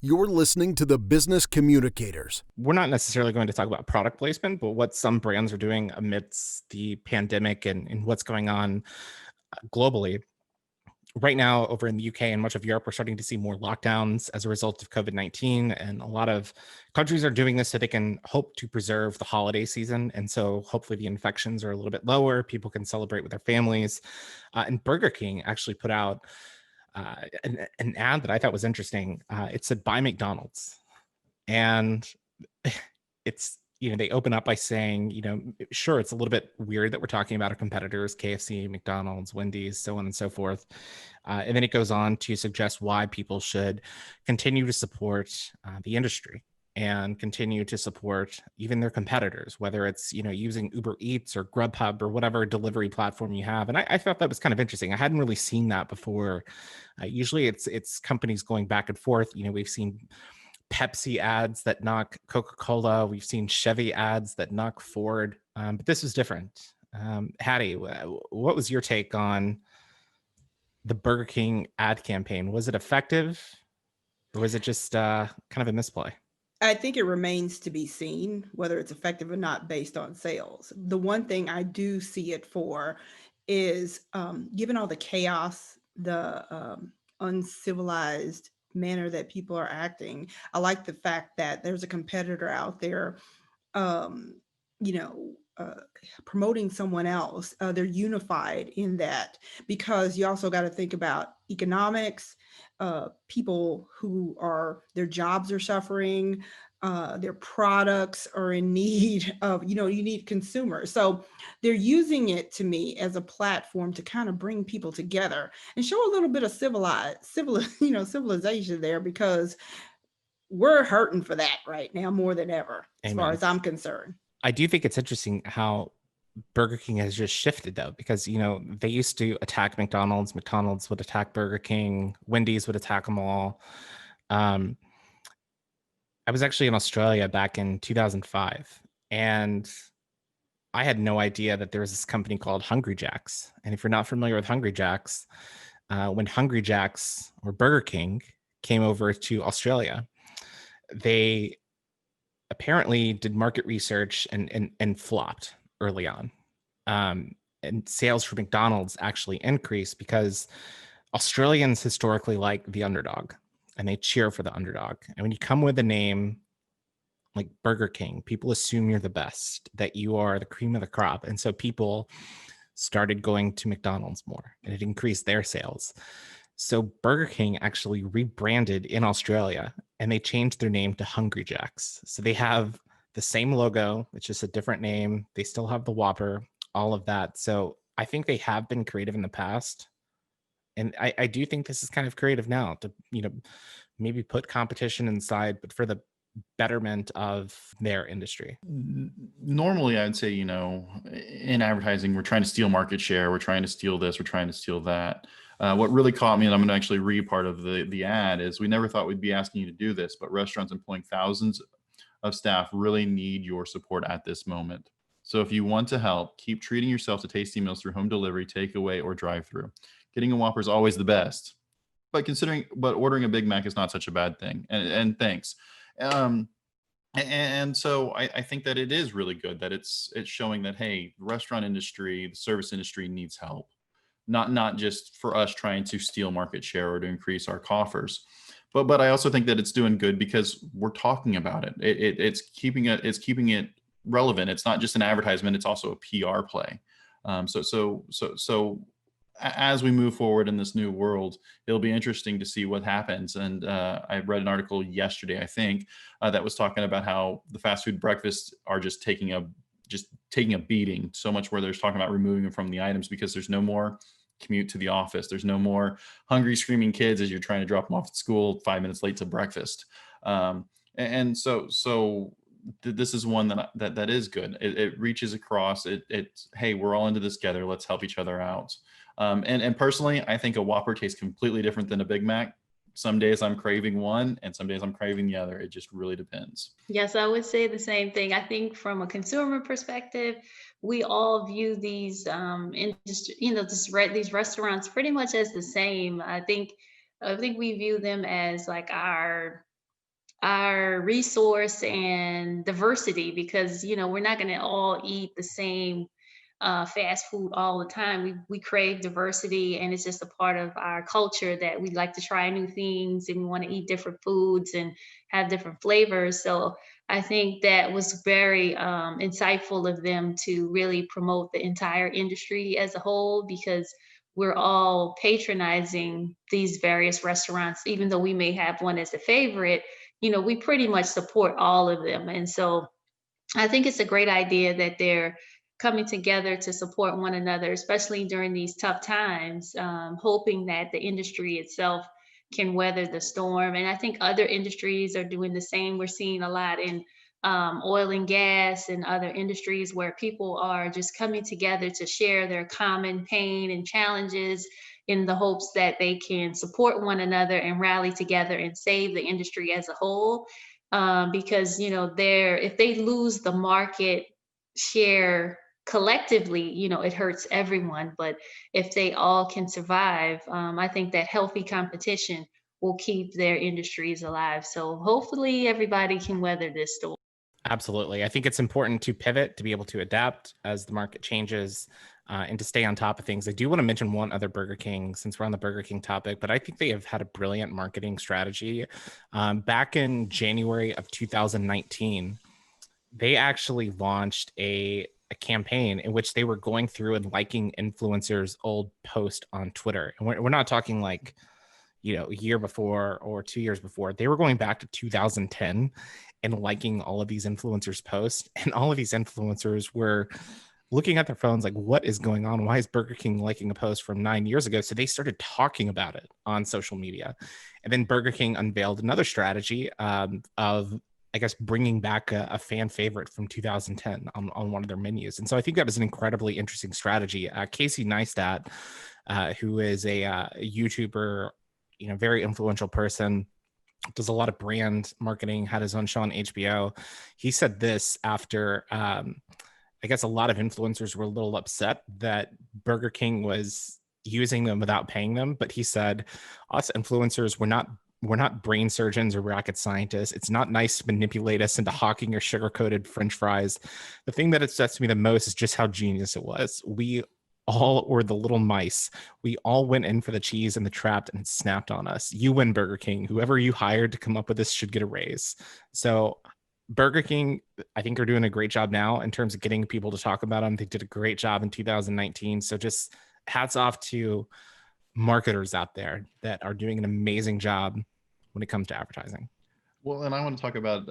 You're listening to the Business Communicators. We're not necessarily going to talk about product placement, but what some brands are doing amidst the pandemic and what's going on globally. Right now, over in the UK and much of Europe, we're starting to see more lockdowns as a result of COVID-19. And a lot of countries are doing this so they can hope to preserve the holiday season. And so hopefully the infections are a little bit lower. People can celebrate with their families. And Burger King actually put out an ad that I thought was interesting. It said, "Buy McDonald's." And it's, they open up by saying, sure, it's a little bit weird that we're talking about our competitors, KFC, McDonald's, Wendy's, so on and so forth. And then it goes on to suggest why people should continue to support the industry and continue to support even their competitors, whether it's, using Uber Eats or Grubhub or whatever delivery platform you have. And I thought that was kind of interesting. I hadn't really seen that before. Usually it's companies going back and forth. We've seen Pepsi ads that knock Coca-Cola. We've seen Chevy ads that knock Ford, but this was different. Hattie, what was your take on the Burger King ad campaign? Was it effective, or was it just kind of a misplay? I think it remains to be seen whether it's effective or not based on sales. The one thing I do see it for is, given all the chaos, the uncivilized manner that people are acting, I like the fact that there's a competitor out there, you know, promoting someone else. They're unified in that, because you also got to think about economics, people who are, their jobs are suffering, their products are in need of, you need consumers. So they're using it, to me, as a platform to kind of bring people together and show a little bit of civilization there, because we're hurting for that right now more than ever, as Amen. far as I'm concerned. I do think it's interesting how Burger King has just shifted, though, because, they used to attack McDonald's. McDonald's would attack Burger King. Wendy's would attack them all. I was actually in Australia back in 2005, and I had no idea that there was this company called Hungry Jack's. And if you're not familiar with Hungry Jack's, when Hungry Jack's or Burger King came over to Australia, they apparently did market research and flopped early on. And sales for McDonald's actually increased because Australians historically like the underdog and they cheer for the underdog. And when you come with a name like Burger King, people assume you're the best, that you are the cream of the crop. And so people started going to McDonald's more, and it increased their sales. So Burger King actually rebranded in Australia, and they changed their name to Hungry Jack's. So they have the same logo, it's just a different name. They still have the Whopper, all of that. So I think they have been creative in the past. And I do think this is kind of creative now to, maybe put competition inside, but for the betterment of their industry. Normally, I'd say, in advertising, we're trying to steal market share. We're trying to steal this. We're trying to steal that. What really caught me, and I'm going to actually read part of the ad, is we never thought we'd be asking you to do this, but restaurants employing thousands of staff really need your support at this moment. So if you want to help, keep treating yourself to tasty meals through home delivery, takeaway, or drive-through. Getting a Whopper is always the best, but ordering a Big Mac is not such a bad thing. And thanks. And so I think that it is really good that it's showing that, hey, the restaurant industry, the service industry needs help, not just for us trying to steal market share or to increase our coffers. But I also think that it's doing good because we're talking about it. It's keeping it relevant. It's not just an advertisement; it's also a PR play. So as we move forward in this new world, it'll be interesting to see what happens. And I read an article yesterday, I think, that was talking about how the fast food breakfasts are just taking a beating so much, where they're talking about removing them from the items because there's no more commute to the office. There's no more hungry, screaming kids as you're trying to drop them off at school 5 minutes late to breakfast. And so this is one that is good. It reaches across. It's hey, we're all into this together. Let's help each other out. And personally, I think a Whopper tastes completely different than a Big Mac. Some days I'm craving one, and some days I'm craving the other. It just really depends. Yes, I would say the same thing. I think from a consumer perspective, we all view these industry, these restaurants pretty much as the same. I think we view them as like our our resource and diversity, because we're not going to all eat the same fast food all the time. We crave diversity, and it's just a part of our culture that we like to try new things, and we want to eat different foods and have different flavors. So I think that was very insightful of them to really promote the entire industry as a whole, because we're all patronizing these various restaurants. Even though we may have one as a favorite, we pretty much support all of them. And so I think it's a great idea that they're coming together to support one another, especially during these tough times, hoping that the industry itself can weather the storm. And I think other industries are doing the same. We're seeing a lot in oil and gas and other industries where people are just coming together to share their common pain and challenges in the hopes that they can support one another and rally together and save the industry as a whole. Because if they lose the market share collectively, it hurts everyone. But if they all can survive, I think that healthy competition will keep their industries alive. So hopefully everybody can weather this storm. Absolutely. I think it's important to pivot, to be able to adapt as the market changes, and to stay on top of things. I do want to mention one other Burger King, since we're on the Burger King topic, but I think they have had a brilliant marketing strategy. Back in January of 2019, they actually launched a campaign in which they were going through and liking influencers' old post on Twitter. And we're not talking like, a year before or 2 years before. They were going back to 2010 and liking all of these influencers' posts. And all of these influencers were looking at their phones like, what is going on? Why is Burger King liking a post from 9 years ago? So they started talking about it on social media. And then Burger King unveiled another strategy of, I guess, bringing back a fan favorite from 2010 on one of their menus. And so I think that was an incredibly interesting strategy. Casey Neistat, who is a YouTuber, very influential person, does a lot of brand marketing, had his own show on HBO. He said this after, I guess a lot of influencers were a little upset that Burger King was using them without paying them. But he said, us influencers, we're not brain surgeons or rocket scientists. It's not nice to manipulate us into hawking your sugar-coated French fries. The thing that upsets me the most is just how genius it was. We all were the little mice. We all went in for the cheese and the trap, and it snapped on us. You win, Burger King. Whoever you hired to come up with this should get a raise. So Burger King, I think, are doing a great job now in terms of getting people to talk about them. They did a great job in 2019. So just hats off to marketers out there that are doing an amazing job when it comes to advertising. Well, and I want to talk about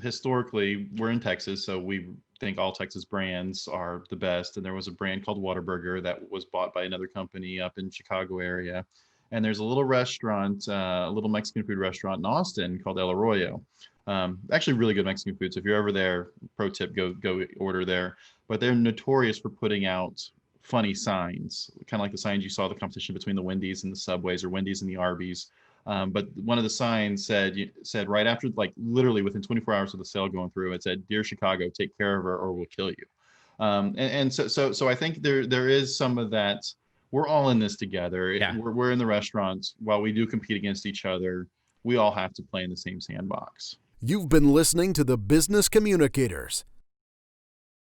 historically, we're in Texas, so we think all Texas brands are the best. And there was a brand called Whataburger that was bought by another company up in Chicago area. And there's a little restaurant, a little Mexican food restaurant in Austin called El Arroyo. Actually really good Mexican food. So if you're ever there, pro tip, go order there. But they're notorious for putting out funny signs, kind of like the signs you saw the competition between the Wendy's and the Subways, or Wendy's and the Arby's. But one of the signs said right after, like literally within 24 hours of the sale going through, it said, "Dear Chicago, take care of her or we'll kill you." So I think there is some of that. We're all in this together. Yeah. We're in the restaurants. While we do compete against each other, we all have to play in the same sandbox. You've been listening to the Business Communicators.